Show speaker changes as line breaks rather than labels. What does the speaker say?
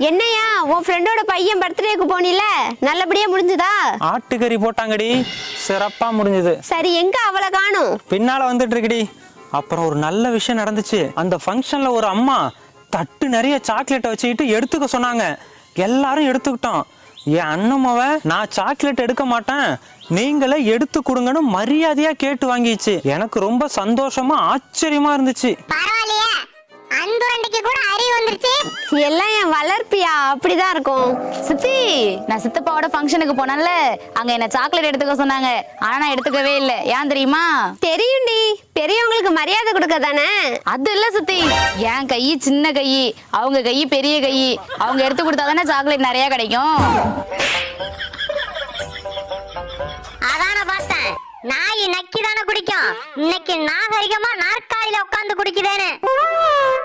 என்னையா உன் ஃப்ரெண்டோட பையன் பர்த்டேக்கு போனில, நல்லபடியா முடிஞ்சதா?
ஆட்டுக்கறி போட்டாங்கடி, சிறப்பா முடிஞ்சது.
சரி, எங்க அவளை காணும்?
பின்னால வந்துட்டு இருக்குடி. அப்புறம் ஒரு நல்ல விஷயம் நடந்துச்சு. அந்த ஃபங்க்ஷன்ல ஒரு அம்மா தட்டு நிறைய சாக்லேட்டை வச்சுக்கிட்டு எடுத்துக்க சொன்னாங்க. எல்லாரும் எடுத்துக்கிட்டோம். என் அண்ணமாவ நான் சாக்லேட் எடுக்க மாட்டேன், நீங்களே எடுத்து கொடுங்கன்னு மரியாதையா கேட்டு வாங்கிச்சு. எனக்கு ரொம்ப சந்தோஷமா ஆச்சரியமா இருந்துச்சு.
பரவாயில்லையே, அந்த வண்டிக்கு கூட அறிவு வந்துருச்சு.
எல்லாம் என் வளர்ப்பியா, அப்படிதான் இருக்கும்.
சித்தி, நான் சித்தப்பாவோட ஃபங்க்ஷனுக்கு போனேன்ல, அங்க என்ன சாக்லேட் எடுத்துக்க சொன்னாங்க. ஆனா நான் எடுத்துக்கவே இல்லை. ஏன் தெரியுமா?
தெரியும்டி, பெரியவங்களுக்கு மரியாதை கொடுக்க தானே.
அது இல்ல சித்தி, என் கை சின்ன கை, அவங்க கை பெரிய கை. அவங்க எடுத்து கொடுத்தாதானே சாக்லேட் நிறைய கிடைக்கும்.
அதான பார்த்தேன், நாய் நக்கி தானே குடிக்கும். இன்னைக்கு நாகரிகமா நாற்காலியில உட்காந்து குடிக்குதேன்னு.